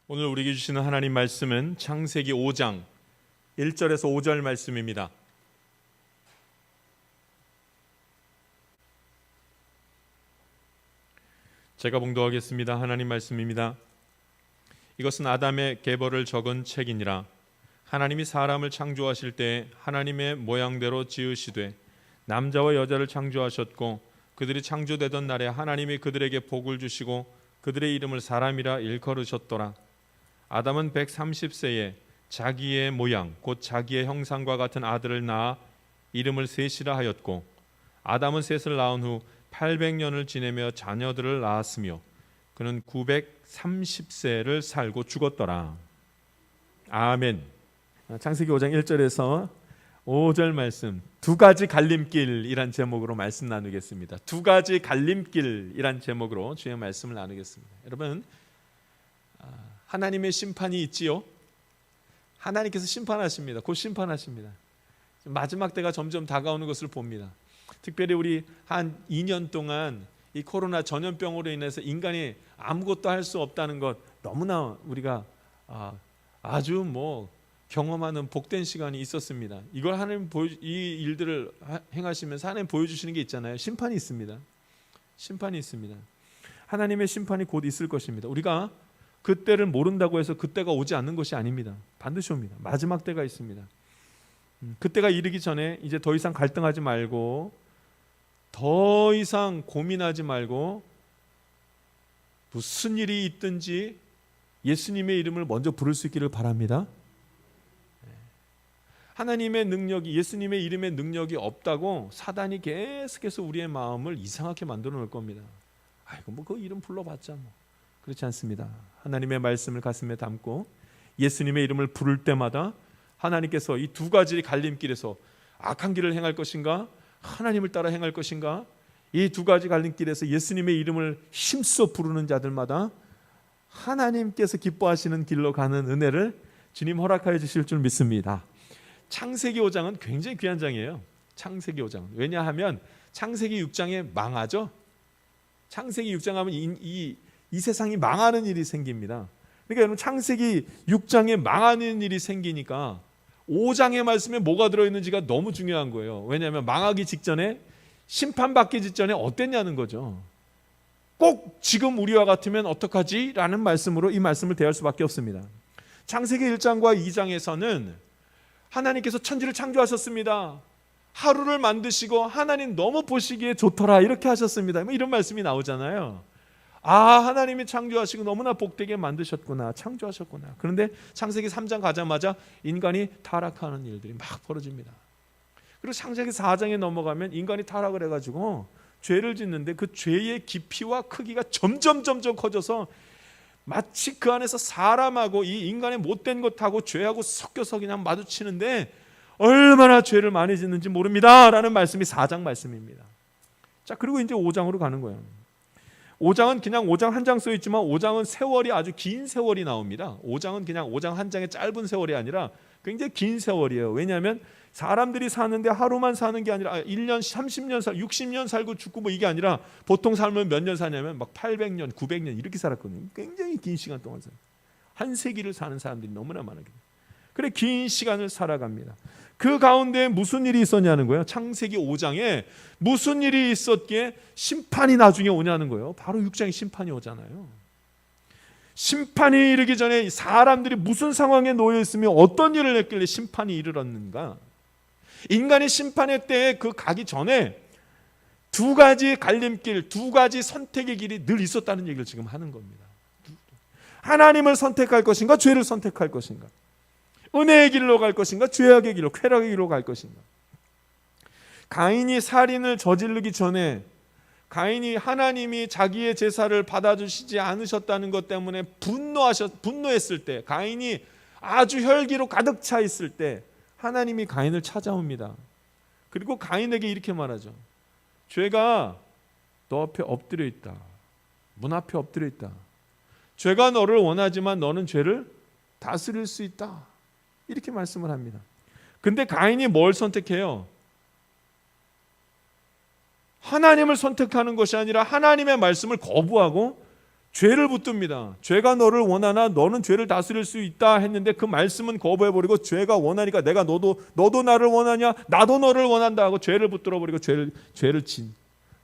오늘 우리에게 주시는 하나님 말씀은 창세기 5장 1절에서 5절 말씀입니다. 제가 봉독하겠습니다. 하나님 말씀입니다. 이것은 아담의 계보를 적은 책이니라. 하나님이 사람을 창조하실 때 하나님의 모양대로 지으시되 남자와 여자를 창조하셨고 그들이 창조되던 날에 하나님이 그들에게 복을 주시고 그들의 이름을 사람이라 일컬으셨더라. 아담은 130세에 자기의 모양 곧 자기의 형상과 같은 아들을 낳아 이름을 셋이라 하였고 아담은 셋을 낳은 후 800년을 지내며 자녀들을 낳았으며 그는 930세를 살고 죽었더라. 아멘. 창세기 5장 1절에서 5절 말씀, 두 가지 갈림길이란 제목으로 말씀 나누겠습니다. 두 가지 갈림길이란 제목으로 주의 말씀을 나누겠습니다. 여러분, 하나님의 심판이 있지요. 하나님께서 심판하십니다. 곧 심판하십니다. 마지막 때가 점점 다가오는 것을 봅니다. 특별히 우리 한 2년 동안 이 코로나 전염병으로 인해서 인간이 아무것도 할 수 없다는 것 너무나 우리가 아주 경험하는 복된 시간이 있었습니다. 이걸 하나님 이 일들을 행하시면서 하나님 보여주시는 게 있잖아요. 심판이 있습니다. 심판이 있습니다. 하나님의 심판이 곧 있을 것입니다. 우리가 그때를 모른다고 해서 그때가 오지 않는 것이 아닙니다. 반드시 옵니다. 마지막 때가 있습니다. 그때가 이르기 전에 이제 더 이상 갈등하지 말고 더 이상 고민하지 말고 무슨 일이 있든지 예수님의 이름을 먼저 부를 수 있기를 바랍니다. 하나님의 능력이, 예수님의 이름의 능력이 없다고 사단이 계속해서 우리의 마음을 이상하게 만들어 놓을 겁니다. 아이고 그 이름 불러봤자 그렇지 않습니다. 하나님의 말씀을 가슴에 담고 예수님의 이름을 부를 때마다 하나님께서 이 두 가지 갈림길에서 악한 길을 행할 것인가 하나님을 따라 행할 것인가, 이 두 가지 갈림길에서 예수님의 이름을 힘써 부르는 자들마다 하나님께서 기뻐하시는 길로 가는 은혜를 주님 허락하여 주실 줄 믿습니다. 창세기 5장은 굉장히 귀한 장이에요. 창세기 5장은. 왜냐하면 창세기 6장에 망하죠. 창세기 6장 하면 이 세상이 망하는 일이 생깁니다. 그러니까 여러분 창세기 6장에 망하는 일이 생기니까 5장의 말씀에 뭐가 들어있는지가 너무 중요한 거예요. 왜냐하면 망하기 직전에, 심판받기 직전에 어땠냐는 거죠. 꼭 지금 우리와 같으면 어떡하지? 라는 말씀으로 이 말씀을 대할 수밖에 없습니다. 창세기 1장과 2장에서는 하나님께서 천지를 창조하셨습니다. 하루를 만드시고 하나님 너무 보시기에 좋더라 이렇게 하셨습니다. 이런 말씀이 나오잖아요. 하나님이 창조하시고 너무나 복되게 만드셨구나, 창조하셨구나. 그런데 창세기 3장 가자마자 인간이 타락하는 일들이 막 벌어집니다. 그리고 창세기 4장에 넘어가면 인간이 타락을 해가지고 죄를 짓는데 그 죄의 깊이와 크기가 점점 커져서 마치 그 안에서 사람하고 이 인간의 못된 것하고 죄하고 섞여서 그냥 마주치는데 얼마나 죄를 많이 짓는지 모릅니다 라는 말씀이 4장 말씀입니다. 자, 그리고 이제 5장으로 가는 거예요. 5장은 그냥 5장 한 장 써있지만 5장은 세월이 아주 긴 세월이 나옵니다. 5장은 그냥 5장 한 장의 짧은 세월이 아니라 굉장히 긴 세월이에요. 왜냐하면 사람들이 사는데 하루만 사는 게 아니라 1년, 30년, 60년 살고 죽고 이게 아니라 보통 살면 몇 년 사냐면 막 800년, 900년 이렇게 살았거든요. 굉장히 긴 시간 동안 살아요. 한 세기를 사는 사람들이 너무나 많아요. 그래 긴 시간을 살아갑니다. 그 가운데 무슨 일이 있었냐는 거예요. 창세기 5장에 무슨 일이 있었기에 심판이 나중에 오냐는 거예요. 바로 6장에 심판이 오잖아요. 심판이 이르기 전에 사람들이 무슨 상황에 놓여 있으며 어떤 일을 했길래 심판이 이르렀는가. 인간이 심판의 때에 그 가기 전에 두 가지 갈림길, 두 가지 선택의 길이 늘 있었다는 얘기를 지금 하는 겁니다. 하나님을 선택할 것인가, 죄를 선택할 것인가, 은혜의 길로 갈 것인가, 죄악의 길로, 쾌락의 길로 갈 것인가. 가인이 살인을 저지르기 전에 가인이 하나님이 자기의 제사를 받아주시지 않으셨다는 것 때문에 분노했을 때, 가인이 아주 혈기로 가득 차 있을 때 하나님이 가인을 찾아옵니다. 그리고 가인에게 이렇게 말하죠. 죄가 너 앞에 엎드려 있다. 문 앞에 엎드려 있다. 죄가 너를 원하지만 너는 죄를 다스릴 수 있다. 이렇게 말씀을 합니다. 근데 가인이 뭘 선택해요? 하나님을 선택하는 것이 아니라 하나님의 말씀을 거부하고 죄를 붙듭니다. 죄가 너를 원하나 너는 죄를 다스릴 수 있다 했는데 그 말씀은 거부해버리고 죄가 원하니까 내가 너도 나를 원하냐? 나도 너를 원한다 하고 죄를 붙들어버리고 죄를 진.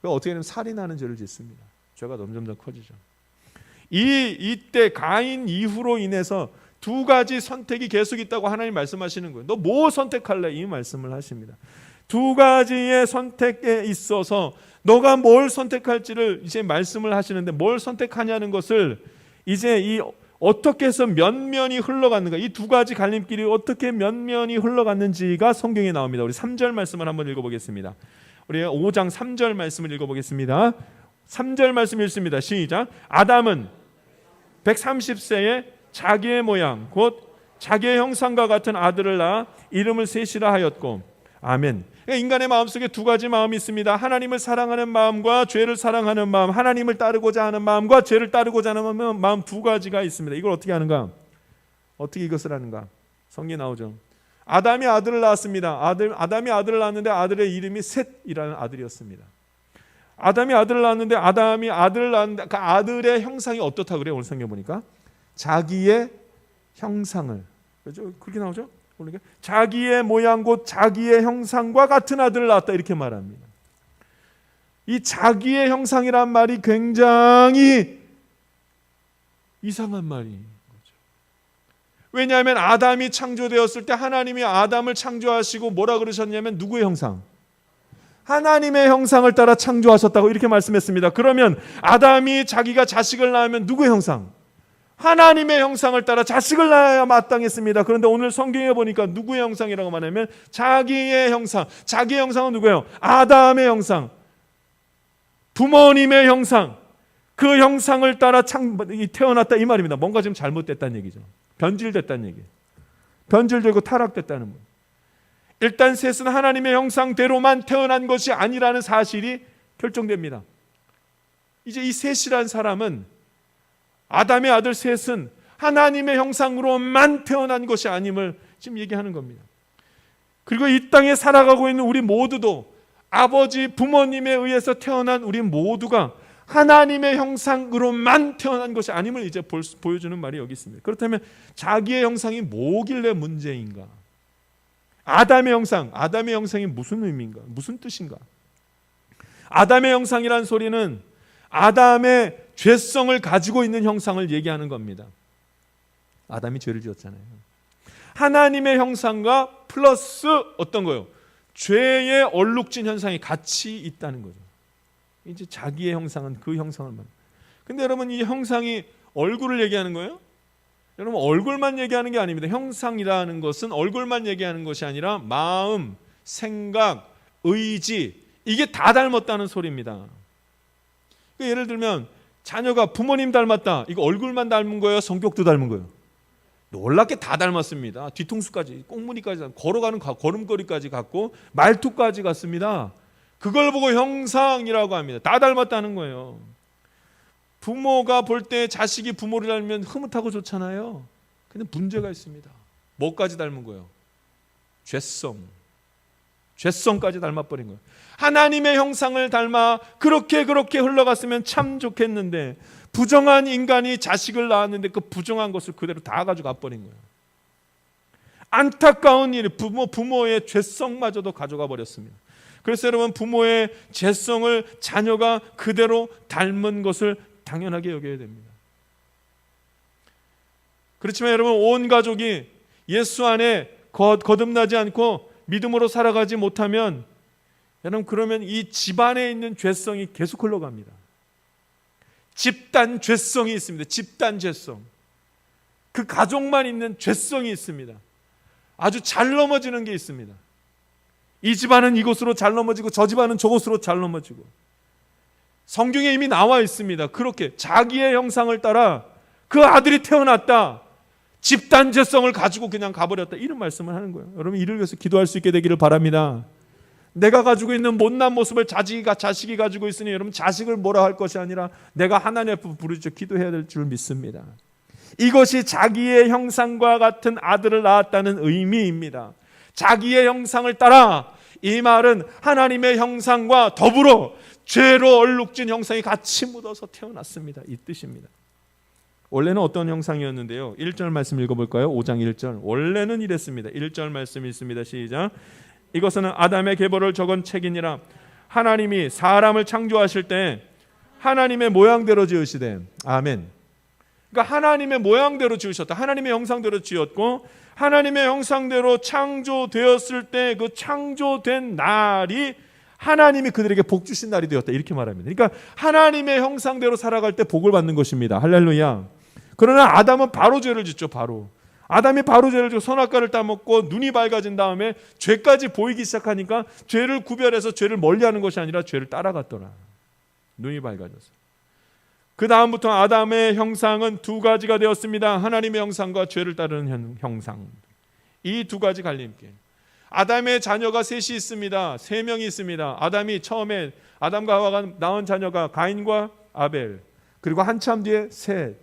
어떻게 되면 살인하는 죄를 짓습니다. 죄가 점점 커지죠. 이때 가인 이후로 인해서 두 가지 선택이 계속 있다고 하나님 말씀하시는 거예요. 너 뭐 선택할래? 이 말씀을 하십니다. 두 가지의 선택에 있어서 너가 뭘 선택할지를 이제 말씀을 하시는데 뭘 선택하냐는 것을 이제 어떻게 해서 면면이 흘러갔는가, 이 두 가지 갈림길이 어떻게 면면이 흘러갔는지가 성경에 나옵니다. 우리 3절 말씀을 한번 읽어보겠습니다. 우리 5장 3절 말씀을 읽어보겠습니다. 3절 말씀 읽습니다. 시작. 아담은 130세에 자기의 모양 곧 자기의 형상과 같은 아들을 낳아 이름을 셋이라 하였고. 아멘. 인간의 마음속에 두 가지 마음이 있습니다. 하나님을 사랑하는 마음과 죄를 사랑하는 마음, 하나님을 따르고자 하는 마음과 죄를 따르고자 하는 마음, 두 가지가 있습니다. 이걸 어떻게 하는가? 어떻게 이것을 하는가? 성경에 나오죠. 아담이 아들을 낳았습니다. 아담이 아들을 낳았는데 아들의 이름이 셋이라는 아들이었습니다. 아담이 아들을 낳았는데 그 아들의 형상이 어떻다 그래요? 오늘 성경 보니까 자기의 형상을, 그렇죠? 그렇게 나오죠? 그러니까 자기의 모양 곧 자기의 형상과 같은 아들을 낳았다 이렇게 말합니다. 이 자기의 형상이란 말이 굉장히 이상한 말인 거죠. 왜냐하면 아담이 창조되었을 때 하나님이 아담을 창조하시고 뭐라 그러셨냐면 누구의 형상? 하나님의 형상을 따라 창조하셨다고 이렇게 말씀했습니다. 그러면 아담이 자기가 자식을 낳으면 누구의 형상? 하나님의 형상을 따라 자식을 낳아야 마땅했습니다. 그런데 오늘 성경에 보니까 누구의 형상이라고 말하면 자기의 형상. 자기의 형상은 누구예요? 아담의 형상, 부모님의 형상, 그 형상을 따라 태어났다 이 말입니다. 뭔가 지금 잘못됐다는 얘기죠. 변질됐다는 얘기예요. 변질되고 타락됐다는 거. 일단 셋은 하나님의 형상대로만 태어난 것이 아니라는 사실이 결정됩니다. 이제 이 셋이라는 사람은, 아담의 아들 셋은 하나님의 형상으로만 태어난 것이 아님을 지금 얘기하는 겁니다. 그리고 이 땅에 살아가고 있는 우리 모두도 아버지 부모님에 의해서 태어난 우리 모두가 하나님의 형상으로만 태어난 것이 아님을 이제 보여주는 말이 여기 있습니다. 그렇다면 자기의 형상이 뭐길래 문제인가? 아담의 형상이 무슨 의미인가? 무슨 뜻인가? 아담의 형상이란 소리는 아담의 죄성을 가지고 있는 형상을 얘기하는 겁니다. 아담이 죄를 지었잖아요. 하나님의 형상과 플러스 어떤 거요? 죄의 얼룩진 현상이 같이 있다는 거죠. 이제 자기의 형상은 그 형상을 말합니다. 근데 여러분, 이 형상이 얼굴을 얘기하는 거예요? 여러분, 얼굴만 얘기하는 게 아닙니다. 형상이라는 것은 얼굴만 얘기하는 것이 아니라 마음, 생각, 의지, 이게 다 닮았다는 소리입니다. 예를 들면 자녀가 부모님 닮았다. 이거 얼굴만 닮은 거예요? 성격도 닮은 거예요? 놀랍게 다 닮았습니다. 뒤통수까지, 꽁무니까지, 걸어가는 걸음걸이까지 같고 말투까지 같습니다. 그걸 보고 형상이라고 합니다. 다 닮았다는 거예요. 부모가 볼 때 자식이 부모를 닮으면 흐뭇하고 좋잖아요. 근데 문제가 있습니다. 뭐까지 닮은 거예요? 죄성까지 닮아버린 거예요. 하나님의 형상을 닮아 그렇게 흘러갔으면 참 좋겠는데, 부정한 인간이 자식을 낳았는데 그 부정한 것을 그대로 다 가져가 버린 거예요. 안타까운 일이 부모의 죄성마저도 가져가 버렸습니다. 그래서 여러분, 부모의 죄성을 자녀가 그대로 닮은 것을 당연하게 여겨야 됩니다. 그렇지만 여러분, 온 가족이 예수 안에 거듭나지 않고 믿음으로 살아가지 못하면, 여러분, 그러면 이 집안에 있는 죄성이 계속 흘러갑니다. 집단 죄성이 있습니다. 집단 죄성. 그 가족만 있는 죄성이 있습니다. 아주 잘 넘어지는 게 있습니다. 이 집안은 이곳으로 잘 넘어지고 저 집안은 저곳으로 잘 넘어지고. 성경에 이미 나와 있습니다. 그렇게 자기의 형상을 따라 그 아들이 태어났다, 집단 죄성을 가지고 그냥 가버렸다, 이런 말씀을 하는 거예요. 여러분, 이를 위해서 기도할 수 있게 되기를 바랍니다. 내가 가지고 있는 못난 모습을 자식이 가지고 있으니 여러분, 자식을 뭐라 할 것이 아니라 내가 하나님 앞에 부르짖어 기도해야 될 줄 믿습니다. 이것이 자기의 형상과 같은 아들을 낳았다는 의미입니다. 자기의 형상을 따라, 이 말은 하나님의 형상과 더불어 죄로 얼룩진 형상이 같이 묻어서 태어났습니다, 이 뜻입니다. 원래는 어떤 형상이었는데요. 1절 말씀 읽어볼까요? 5장 1절. 원래는 이랬습니다. 1절 말씀 있습니다. 시작. 이것은 아담의 계보를 적은 책이니라. 하나님이 사람을 창조하실 때 하나님의 모양대로 지으시되. 아멘. 그러니까 하나님의 모양대로 지으셨다. 하나님의 형상대로 지었고 하나님의 형상대로 창조되었을 때 그 창조된 날이 하나님이 그들에게 복 주신 날이 되었다. 이렇게 말합니다. 그러니까 하나님의 형상대로 살아갈 때 복을 받는 것입니다. 할렐루야. 그러나 아담은 바로 죄를 짓죠. 아담이 바로 죄를 짓고 선악과를 따먹고 눈이 밝아진 다음에 죄까지 보이기 시작하니까 죄를 구별해서 죄를 멀리하는 것이 아니라 죄를 따라갔더라. 눈이 밝아져서. 그 다음부터 아담의 형상은 두 가지가 되었습니다. 하나님의 형상과 죄를 따르는 형상. 이 두 가지 갈림길. 아담의 자녀가 셋이 있습니다. 3명이 있습니다. 아담이 처음에 아담과 하와가 낳은 자녀가 가인과 아벨, 그리고 한참 뒤에 셋.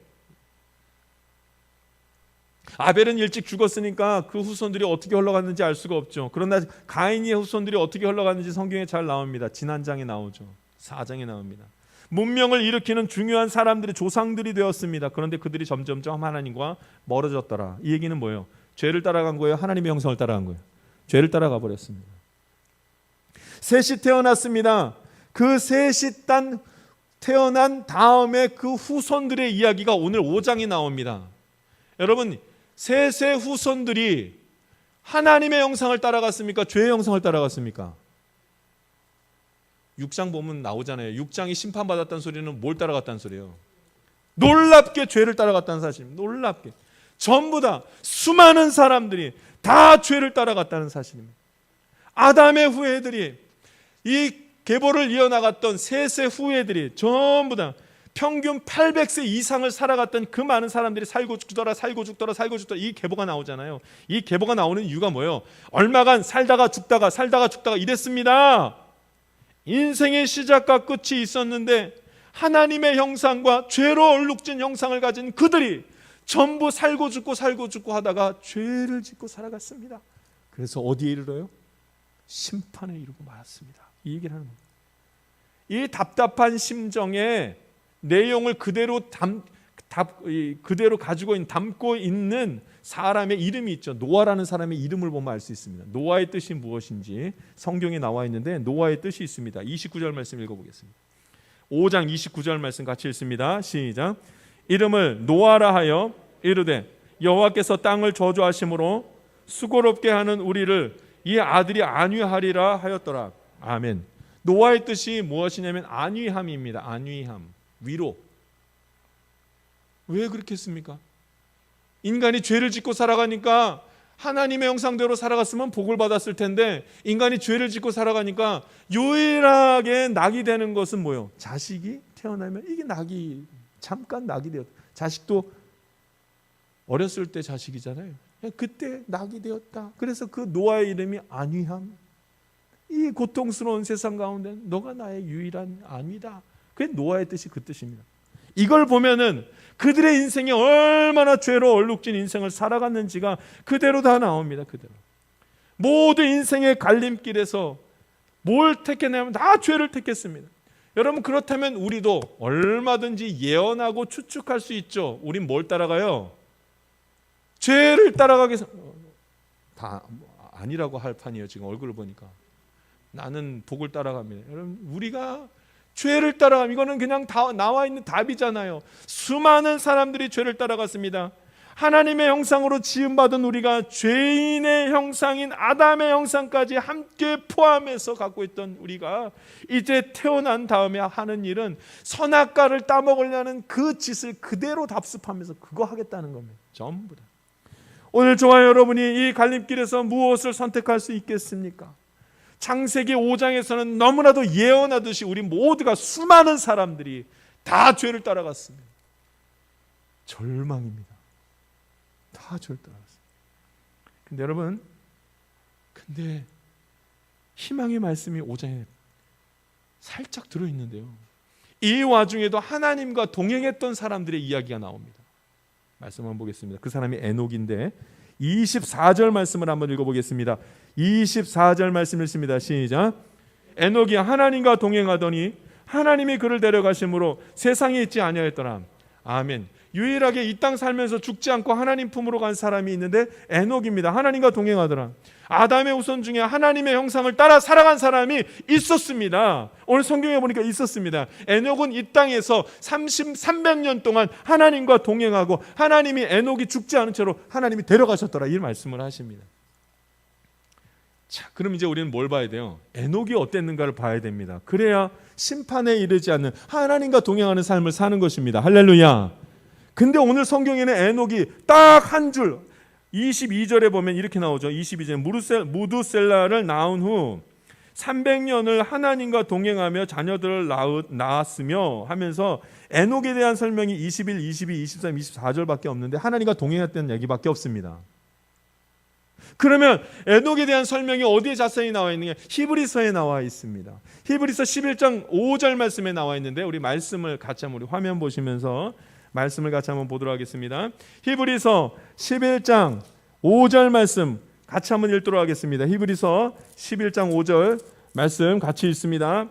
아벨은 일찍 죽었으니까 그 후손들이 어떻게 흘러갔는지 알 수가 없죠. 그러나 가인의 후손들이 어떻게 흘러갔는지 성경에 잘 나옵니다. 지난 장에 나오죠. 4장에 나옵니다. 문명을 일으키는 중요한 사람들이 조상들이 되었습니다. 그런데 그들이 점점점 하나님과 멀어졌더라. 이 얘기는 뭐예요? 죄를 따라간 거예요? 하나님의 형상을 따라간 거예요? 죄를 따라가 버렸습니다. 셋이 태어났습니다. 그 셋이 태어난 다음에 그 후손들의 이야기가 오늘 5장에 나옵니다. 여러분, 셋의 후손들이 하나님의 형상을 따라갔습니까? 죄의 형상을 따라갔습니까? 6장 보면 나오잖아요. 6장이 심판받았다는 소리는 뭘 따라갔다는 소리예요? 놀랍게 죄를 따라갔다는 사실입니다. 놀랍게. 전부 다 수많은 사람들이 다 죄를 따라갔다는 사실입니다. 아담의 후예들이, 이 계보를 이어나갔던 셋의 후예들이 전부 다 평균 800세 이상을 살아갔던 그 많은 사람들이 살고 죽더라 이 계보가 나오잖아요. 이 계보가 나오는 이유가 뭐예요? 얼마간 살다가 죽다가 이랬습니다. 인생의 시작과 끝이 있었는데 하나님의 형상과 죄로 얼룩진 형상을 가진 그들이 전부 살고 죽고 하다가 죄를 짓고 살아갔습니다. 그래서 어디에 이르러요? 심판에 이르고 말았습니다. 이 얘기를 하는 겁니다. 이 답답한 심정의 내용을 그대로 담고 있는 사람의 이름이 있죠. 노아라는 사람의 이름을 보면 알 수 있습니다. 노아의 뜻이 무엇인지 성경에 나와 있는데 노아의 뜻이 있습니다. 29절 말씀 읽어보겠습니다. 5장 29절 말씀 같이 읽습니다. 시작. 이름을 노아라 하여 이르되 여호와께서 땅을 저주하심으로 수고롭게 하는 우리를 이 아들이 안위하리라 하였더라. 아멘. 노아의 뜻이 무엇이냐면 안위함입니다. 안위함, 위로. 왜 그렇게 했습니까? 인간이 죄를 짓고 살아가니까 하나님의 형상대로 살아갔으면 복을 받았을 텐데 인간이 죄를 짓고 살아가니까 유일하게 낙이 되는 것은 뭐예요? 자식이 태어나면 이게 낙이 잠깐 낙이 되었다. 자식도 어렸을 때 자식이잖아요. 그때 낙이 되었다. 그래서 그 노아의 이름이 안위함. 이 고통스러운 세상 가운데 너가 나의 유일한 안위다. 그게 노아의 뜻이 그 뜻입니다. 이걸 보면은 그들의 인생이 얼마나 죄로 얼룩진 인생을 살아갔는지가 그대로 다 나옵니다. 그대로. 모두 인생의 갈림길에서 뭘 택했냐면 다 죄를 택했습니다. 여러분, 그렇다면 우리도 얼마든지 예언하고 추측할 수 있죠. 우린 뭘 따라가요? 죄를 따라가게 다 아니라고 할 판이에요. 지금 얼굴을 보니까. 나는 복을 따라갑니다. 여러분, 우리가 죄를 따라가면 이거는 그냥 다 나와 있는 답이잖아요. 수많은 사람들이 죄를 따라갔습니다. 하나님의 형상으로 지음받은 우리가 죄인의 형상인 아담의 형상까지 함께 포함해서 갖고 있던 우리가 이제 태어난 다음에 하는 일은 선악과를 따먹으려는 그 짓을 그대로 답습하면서 그거 하겠다는 겁니다. 전부 다. 오늘 저와 여러분이 이 갈림길에서 무엇을 선택할 수 있겠습니까? 창세기 5장에서는 너무나도 예언하듯이 우리 모두가 수많은 사람들이 다 죄를 따라갔습니다. 절망입니다. 다 죄를 따라갔습니다. 근데 여러분, 희망의 말씀이 5장에 살짝 들어있는데요. 이 와중에도 하나님과 동행했던 사람들의 이야기가 나옵니다. 말씀 한번 보겠습니다. 그 사람이 에녹인데 24절 말씀을 한번 읽어보겠습니다. 24절 말씀 읽습니다. 시작. 에녹이 하나님과 동행하더니 하나님이 그를 데려가심으로 세상에 있지 아니하였더라. 아멘. 유일하게 이 땅 살면서 죽지 않고 하나님 품으로 간 사람이 있는데 에녹입니다. 하나님과 동행하더라. 아담의 후손 중에 하나님의 형상을 따라 살아간 사람이 있었습니다. 오늘 성경에 보니까 있었습니다. 에녹은 이 땅에서 300년 동안 하나님과 동행하고 하나님이 에녹이 죽지 않은 채로 하나님이 데려가셨더라, 이 말씀을 하십니다. 자, 그럼 이제 우리는 뭘 봐야 돼요? 에녹이 어땠는가를 봐야 됩니다. 그래야 심판에 이르지 않는 하나님과 동행하는 삶을 사는 것입니다. 할렐루야. 근데 오늘 성경에는 에녹이 딱 한 줄, 22절에 보면 이렇게 나오죠. 22절에 무두셀라를 낳은 후 300년을 하나님과 동행하며 자녀들을 낳았으며 하면서 에녹에 대한 설명이 21, 22, 23, 24절밖에 없는데 하나님과 동행했다는 얘기밖에 없습니다. 그러면 에녹에 대한 설명이 어디에 자세히 나와 있느냐? 히브리서에 나와 있습니다. 히브리서 11장 5절 말씀에 나와 있는데 우리 말씀을 같이 한번 우리 화면 보시면서 말씀을 같이 한번 보도록 하겠습니다. 히브리서 11장 5절 말씀 같이 한번 읽도록 하겠습니다. 히브리서 11장 5절 말씀 같이 읽습니다.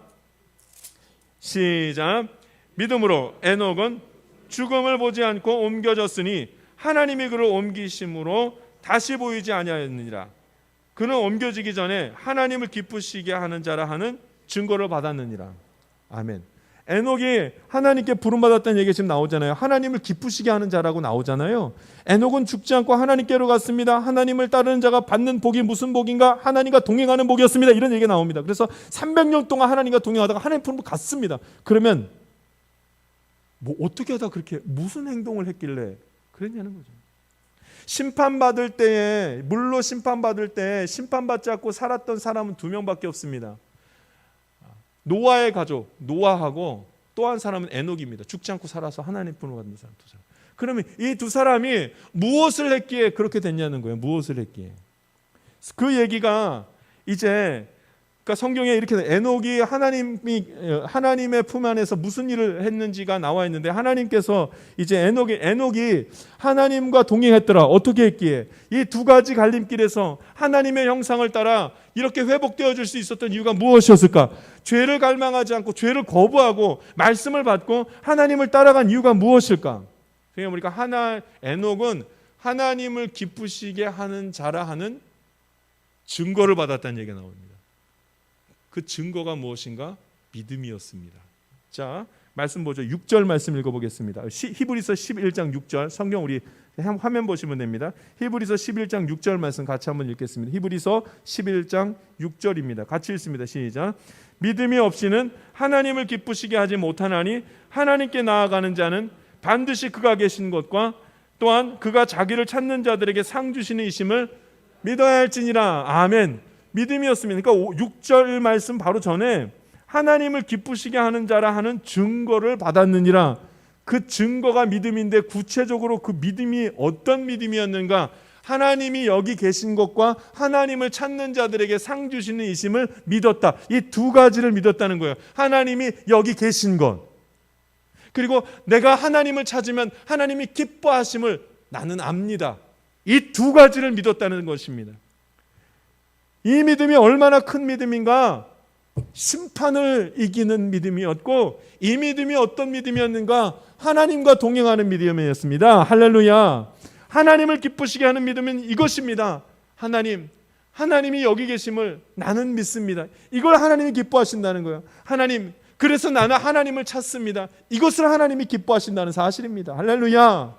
시작. 믿음으로 에녹은 죽음을 보지 않고 옮겨졌으니 하나님이 그를 옮기심으로 다시 보이지 아니하였느니라. 그는 옮겨지기 전에 하나님을 기쁘시게 하는 자라 하는 증거를 받았느니라. 아멘. 에녹이 하나님께 부름받았다는 얘기가 지금 나오잖아요. 하나님을 기쁘시게 하는 자라고 나오잖아요. 에녹은 죽지 않고 하나님께로 갔습니다. 하나님을 따르는 자가 받는 복이 무슨 복인가? 하나님과 동행하는 복이었습니다. 이런 얘기가 나옵니다. 그래서 300년 동안 하나님과 동행하다가 하나님 품으로 갔습니다. 그러면 뭐 어떻게 하다 그렇게 무슨 행동을 했길래 그랬냐는 거죠. 심판받을 때에, 물로 심판받을 때 심판받지 않고 살았던 사람은 2명밖에 없습니다. 노아의 가족, 노아하고 또 한 사람은 에녹입니다. 죽지 않고 살아서 하나님 품으로 가는 사람 2사람. 그러면 이 2사람이 무엇을 했기에 그렇게 됐냐는 거예요. 무엇을 했기에. 그 얘기가 이제 그러니까 성경에 이렇게 에녹이 하나님의 품 안에서 무슨 일을 했는지가 나와 있는데 하나님께서 이제 에녹이 하나님과 동행했더라. 어떻게 했기에? 이 2가지 갈림길에서 하나님의 형상을 따라 이렇게 회복되어질 수 있었던 이유가 무엇이었을까? 죄를 갈망하지 않고 죄를 거부하고 말씀을 받고 하나님을 따라간 이유가 무엇일까? 그러니까 에녹은 하나님을 기쁘시게 하는 자라 하는 증거를 받았다는 얘기가 나옵니다. 그 증거가 무엇인가? 믿음이었습니다. 자, 말씀 보죠. 6절 말씀 읽어보겠습니다. 히브리서 11장 6절 성경 우리 화면 보시면 됩니다. 히브리서 11장 6절 말씀 같이 한번 읽겠습니다. 히브리서 11장 6절입니다. 같이 읽습니다. 시작. 믿음이 없이는 하나님을 기쁘시게 하지 못하나니 하나님께 나아가는 자는 반드시 그가 계신 것과 또한 그가 자기를 찾는 자들에게 상 주시는 이심을 믿어야 할지니라. 아멘. 믿음이었습니다. 그러니까 6절 말씀 바로 전에 하나님을 기쁘시게 하는 자라 하는 증거를 받았느니라. 그 증거가 믿음인데 구체적으로 그 믿음이 어떤 믿음이었는가? 하나님이 여기 계신 것과 하나님을 찾는 자들에게 상 주시는 이심을 믿었다. 이 2가지를 믿었다는 거예요. 하나님이 여기 계신 것, 그리고 내가 하나님을 찾으면 하나님이 기뻐하심을 나는 압니다. 이 2가지를 믿었다는 것입니다. 이 믿음이 얼마나 큰 믿음인가? 심판을 이기는 믿음이었고, 이 믿음이 어떤 믿음이었는가? 하나님과 동행하는 믿음이었습니다. 할렐루야. 하나님을 기쁘시게 하는 믿음은 이것입니다. 하나님이 여기 계심을 나는 믿습니다. 이걸 하나님이 기뻐하신다는 거예요. 그래서 나는 하나님을 찾습니다. 이것을 하나님이 기뻐하신다는 사실입니다. 할렐루야.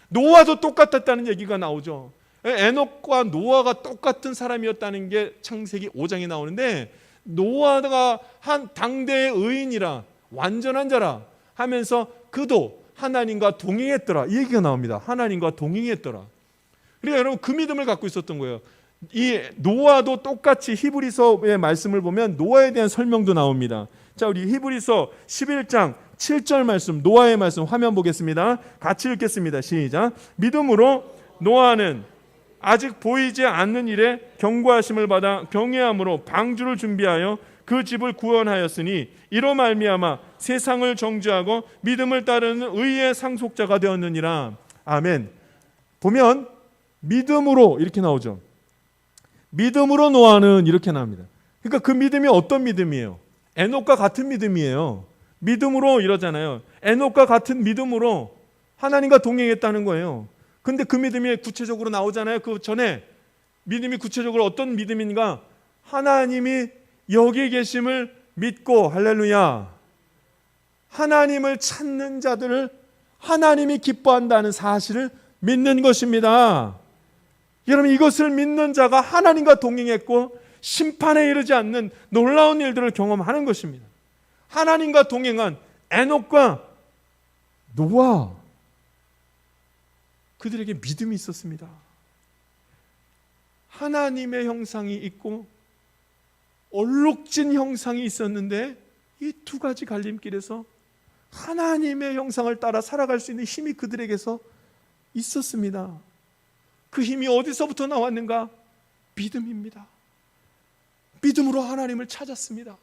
노아도 똑같았다는 얘기가 나오죠. 에녹과 노아가 똑같은 사람이었다는 게 창세기 5장에 나오는데, 노아가 한 당대의 의인이라 완전한 자라 하면서 그도 하나님과 동행했더라, 이 얘기가 나옵니다. 하나님과 동행했더라. 그러니까 여러분 그 믿음을 갖고 있었던 거예요. 이 노아도 똑같이 히브리서의 말씀을 보면 노아에 대한 설명도 나옵니다. 자, 우리 히브리서 11장 7절 말씀, 노아의 말씀 화면 보겠습니다. 같이 읽겠습니다. 시작. 믿음으로 노아는 아직 보이지 않는 일에 경고하심을 받아 경외함으로 방주를 준비하여 그 집을 구원하였으니 이로 말미암아 세상을 정죄하고 믿음을 따르는 의의 상속자가 되었느니라. 아멘. 보면 믿음으로 이렇게 나오죠. 믿음으로 노아는 이렇게 나옵니다. 그러니까 그 믿음이 어떤 믿음이에요? 에녹과 같은 믿음이에요. 믿음으로 이러잖아요. 에녹과 같은 믿음으로 하나님과 동행했다는 거예요. 근데 그 믿음이 구체적으로 나오잖아요. 그 전에 믿음이 구체적으로 어떤 믿음인가? 하나님이 여기 계심을 믿고, 할렐루야, 하나님을 찾는 자들을 하나님이 기뻐한다는 사실을 믿는 것입니다. 여러분, 이것을 믿는 자가 하나님과 동행했고 심판에 이르지 않는 놀라운 일들을 경험하는 것입니다. 하나님과 동행한 에녹과 노아, 그들에게 믿음이 있었습니다. 하나님의 형상이 있고 얼룩진 형상이 있었는데 이 두 가지 갈림길에서 하나님의 형상을 따라 살아갈 수 있는 힘이 그들에게서 있었습니다. 그 힘이 어디서부터 나왔는가? 믿음입니다. 믿음으로 하나님을 찾았습니다.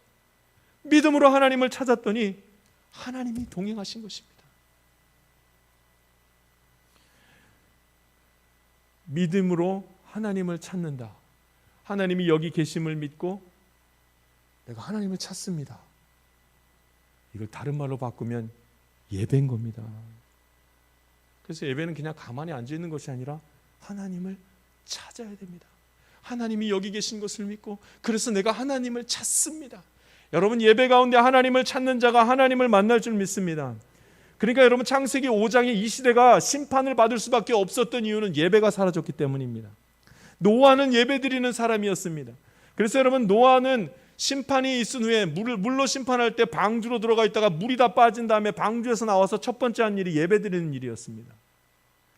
믿음으로 하나님을 찾았더니 하나님이 동행하신 것입니다. 믿음으로 하나님을 찾는다. 하나님이 여기 계심을 믿고 내가 하나님을 찾습니다. 이걸 다른 말로 바꾸면 예배인 겁니다. 그래서 예배는 그냥 가만히 앉아 있는 것이 아니라 하나님을 찾아야 됩니다. 하나님이 여기 계신 것을 믿고 그래서 내가 하나님을 찾습니다. 여러분, 예배 가운데 하나님을 찾는 자가 하나님을 만날 줄 믿습니다. 그러니까 여러분, 창세기 5장에 이 시대가 심판을 받을 수밖에 없었던 이유는 예배가 사라졌기 때문입니다. 노아는 예배드리는 사람이었습니다. 그래서 여러분, 노아는 심판이 있은 후에 물로 심판할 때 방주로 들어가 있다가 물이 다 빠진 다음에 방주에서 나와서 첫 번째 한 일이 예배드리는 일이었습니다.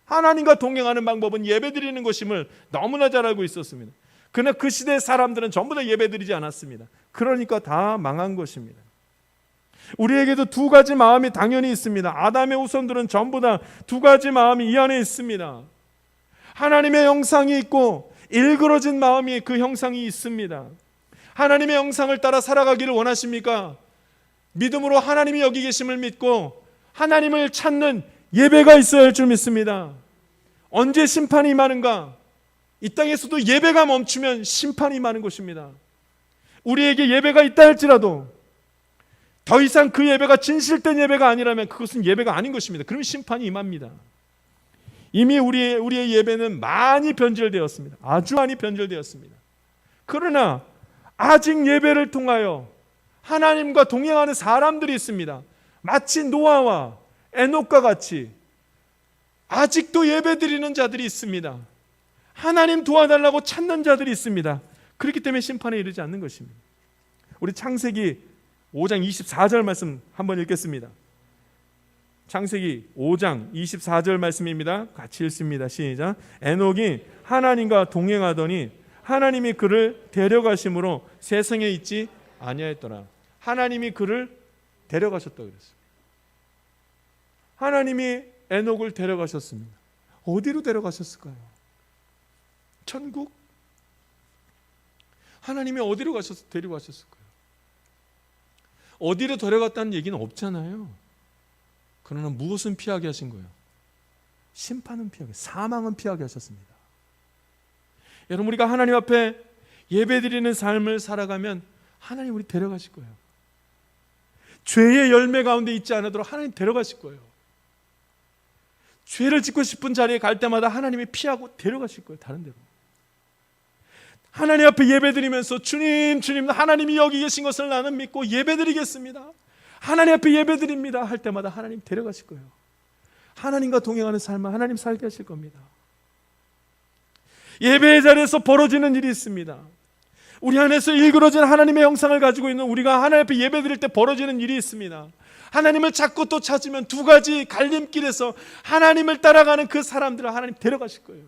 하나님과 동행하는 방법은 예배드리는 것임을 너무나 잘 알고 있었습니다. 그러나 그 시대의 사람들은 전부 다 예배드리지 않았습니다. 그러니까 다 망한 것입니다. 우리에게도 두 가지 마음이 당연히 있습니다. 아담의 후손들은 전부 다 두 가지 마음이 이 안에 있습니다. 하나님의 형상이 있고 일그러진 마음이 그 형상이 있습니다. 하나님의 형상을 따라 살아가기를 원하십니까? 믿음으로 하나님이 여기 계심을 믿고 하나님을 찾는 예배가 있어야 할 줄 믿습니다. 언제 심판이 임하는가? 이 땅에서도 예배가 멈추면 심판이 임하는 것입니다. 우리에게 예배가 있다 할지라도 더 이상 그 예배가 진실된 예배가 아니라면 그것은 예배가 아닌 것입니다. 그러면 심판이 임합니다. 이미 우리의 예배는 많이 변질되었습니다. 아주 많이 변질되었습니다. 그러나 아직 예배를 통하여 하나님과 동행하는 사람들이 있습니다. 마치 노아와 에녹과 같이 아직도 예배드리는 자들이 있습니다. 하나님 도와달라고 찾는 자들이 있습니다. 그렇기 때문에 심판에 이르지 않는 것입니다. 우리 창세기 5장 24절 말씀 한번 읽겠습니다. 창세기 5장 24절 말씀입니다. 같이 읽습니다. 시작. 에녹이 하나님과 동행하더니 하나님이 그를 데려가심으로 세상에 있지 아니하였더라. 하나님이 그를 데려가셨다고 그랬어요. 하나님이 에녹을 데려가셨습니다. 어디로 데려가셨을까요? 천국? 하나님이 어디로 데리고 가셨을까요? 어디로 데려갔다는 얘기는 없잖아요. 그러나 무엇은 피하게 하신 거예요? 심판은 피하게, 사망은 피하게 하셨습니다. 여러분, 우리가 하나님 앞에 예배드리는 삶을 살아가면 하나님 우리 데려가실 거예요. 죄의 열매 가운데 있지 않도록 하나님 데려가실 거예요. 죄를 짓고 싶은 자리에 갈 때마다 하나님이 피하고 데려가실 거예요. 다른 데로. 하나님 앞에 예배드리면서 주님 하나님이 여기 계신 것을 나는 믿고 예배드리겠습니다. 하나님 앞에 예배드립니다 할 때마다 하나님 데려가실 거예요. 하나님과 동행하는 삶을 하나님 살게 하실 겁니다. 예배의 자리에서 벌어지는 일이 있습니다. 우리 안에서 일그러진 하나님의 형상을 가지고 있는 우리가 하나님 앞에 예배드릴 때 벌어지는 일이 있습니다. 하나님을 찾고 또 찾으면 두 가지 갈림길에서 하나님을 따라가는 그 사람들을 하나님 데려가실 거예요.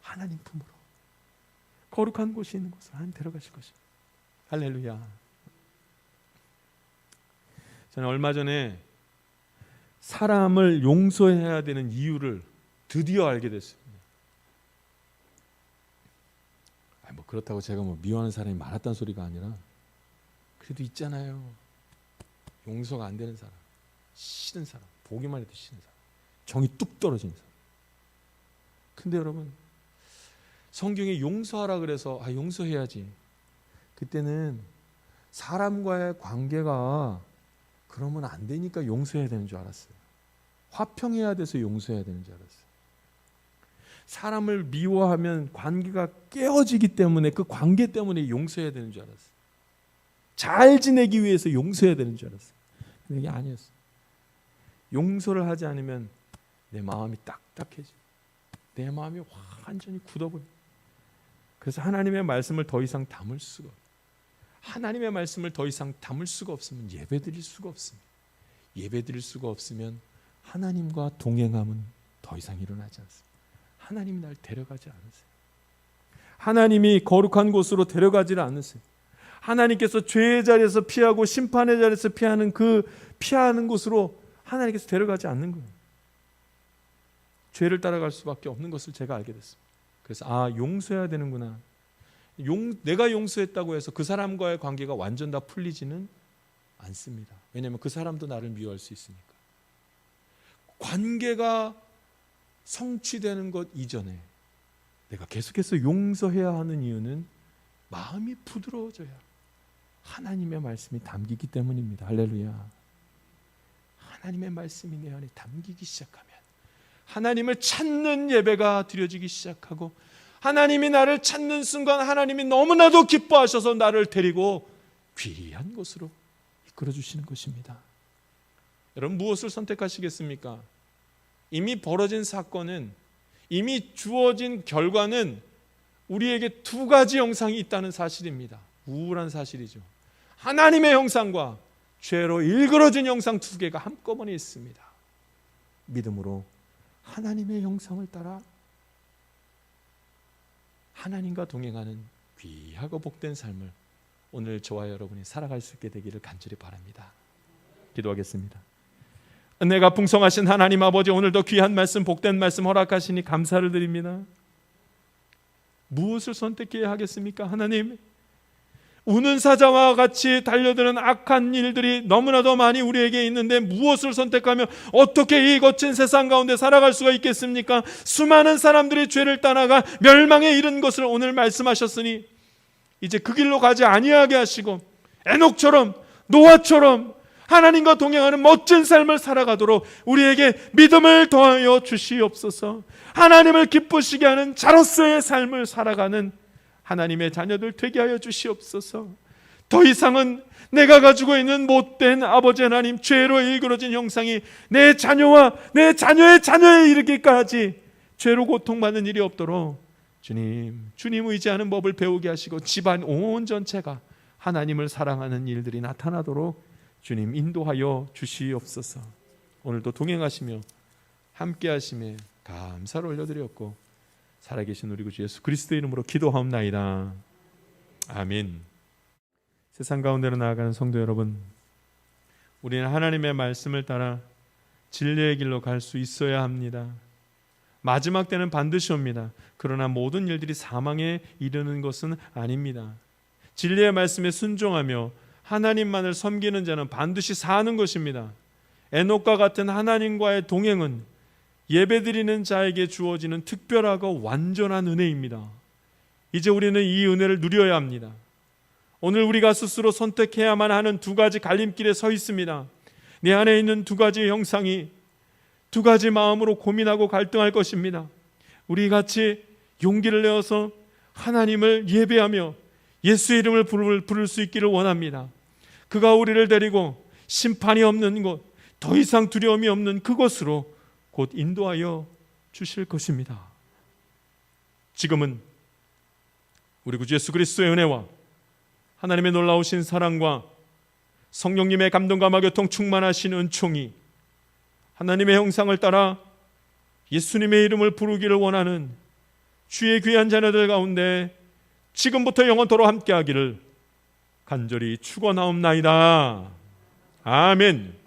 하나님 품으로 거룩한 곳이 있는 곳을 하나님 데려가실 것입니다. 할렐루야. 저는 얼마 전에 사람을 용서해야 되는 이유를 드디어 알게 됐습니다. 뭐 그렇다고 제가 미워하는 사람이 많았다는 소리가 아니라 그래도 있잖아요. 용서가 안 되는 사람, 싫은 사람, 보기만 해도 싫은 사람, 정이 뚝 떨어진 사람. 근데 여러분, 성경에 용서하라 그래서 용서해야지. 그때는 사람과의 관계가 그러면 안 되니까 용서해야 되는 줄 알았어요. 화평해야 돼서 용서해야 되는 줄 알았어요. 사람을 미워하면 관계가 깨어지기 때문에 그 관계 때문에 용서해야 되는 줄 알았어요. 잘 지내기 위해서 용서해야 되는 줄 알았어요. 근데 이게 아니었어요. 용서를 하지 않으면 내 마음이 딱딱해져. 내 마음이 완전히 굳어버려. 그래서 하나님의 말씀을 더 이상 담을 수가 없어요. 하나님의 말씀을 더 이상 담을 수가 없으면 예배드릴 수가 없습니다. 예배드릴 수가 없으면 하나님과 동행함은 더 이상 일어나지 않습니다. 하나님이 날 데려가지 않으세요. 하나님이 거룩한 곳으로 데려가지를 않으세요. 하나님께서 죄의 자리에서 피하고 심판의 자리에서 피하는 그 피하는 곳으로 하나님께서 데려가지 않는 거예요. 죄를 따라갈 수밖에 없는 것을 제가 알게 됐습니다. 그래서 용서해야 되는구나. 내가 용서했다고 해서 그 사람과의 관계가 완전 다 풀리지는 않습니다. 왜냐하면 그 사람도 나를 미워할 수 있으니까. 관계가 성취되는 것 이전에 내가 계속해서 용서해야 하는 이유는 마음이 부드러워져야 하나님의 말씀이 담기기 때문입니다. 할렐루야. 하나님의 말씀이 내 안에 담기기 시작하면 하나님을 찾는 예배가 드려지기 시작하고 하나님이 나를 찾는 순간 하나님이 너무나도 기뻐하셔서 나를 데리고 귀한 곳으로 이끌어 주시는 것입니다. 여러분 무엇을 선택하시겠습니까? 이미 벌어진 사건은, 이미 주어진 결과는 우리에게 두 가지 형상이 있다는 사실입니다. 우울한 사실이죠. 하나님의 형상과 죄로 일그러진 형상 두 개가 한꺼번에 있습니다. 믿음으로 하나님의 형상을 따라 하나님과 동행하는 귀하고 복된 삶을 오늘 저와 여러분이 살아갈 수 있게 되기를 간절히 바랍니다. 기도하겠습니다. 은혜가 풍성하신 하나님 아버지, 오늘도 귀한 말씀, 복된 말씀 허락하시니 감사를 드립니다. 무엇을 선택해야 하겠습니까? 하나님, 우는 사자와 같이 달려드는 악한 일들이 너무나도 많이 우리에게 있는데 무엇을 선택하며 어떻게 이 거친 세상 가운데 살아갈 수가 있겠습니까? 수많은 사람들이 죄를 따라가 멸망에 이른 것을 오늘 말씀하셨으니 이제 그 길로 가지 아니하게 하시고 에녹처럼, 노아처럼 하나님과 동행하는 멋진 삶을 살아가도록 우리에게 믿음을 더하여 주시옵소서. 하나님을 기쁘시게 하는 자로서의 삶을 살아가는 하나님의 자녀들 되게 하여 주시옵소서. 더 이상은 내가 가지고 있는 못된 아버지 하나님, 죄로 일그러진 형상이 내 자녀와 내 자녀의 자녀에 이르기까지 죄로 고통받는 일이 없도록 주님 의지하는 법을 배우게 하시고 집안 온 전체가 하나님을 사랑하는 일들이 나타나도록 주님 인도하여 주시옵소서. 오늘도 동행하시며 함께 하심에 감사를 올려드렸고 살아계신 우리 구주 예수 그리스도의 이름으로 기도하옵나이다. 아멘. 세상 가운데로 나아가는 성도 여러분, 우리는 하나님의 말씀을 따라 진리의 길로 갈 수 있어야 합니다. 마지막 때는 반드시 옵니다. 그러나 모든 일들이 사망에 이르는 것은 아닙니다. 진리의 말씀에 순종하며 하나님만을 섬기는 자는 반드시 사는 것입니다. 에녹과 같은 하나님과의 동행은 예배드리는 자에게 주어지는 특별하고 완전한 은혜입니다. 이제 우리는 이 은혜를 누려야 합니다. 오늘 우리가 스스로 선택해야만 하는 두 가지 갈림길에 서 있습니다. 내 안에 있는 두 가지 형상이 두 가지 마음으로 고민하고 갈등할 것입니다. 우리 같이 용기를 내어서 하나님을 예배하며 예수의 이름을 부를 수 있기를 원합니다. 그가 우리를 데리고 심판이 없는 곳, 더 이상 두려움이 없는 그곳으로 곧 인도하여 주실 것입니다. 지금은 우리 구주 예수 그리스도의 은혜와 하나님의 놀라우신 사랑과 성령님의 감동과 교통 충만하신 은총이 하나님의 형상을 따라 예수님의 이름을 부르기를 원하는 주의 귀한 자녀들 가운데 지금부터 영원토록 함께하기를 간절히 축원하옵나이다. 아멘.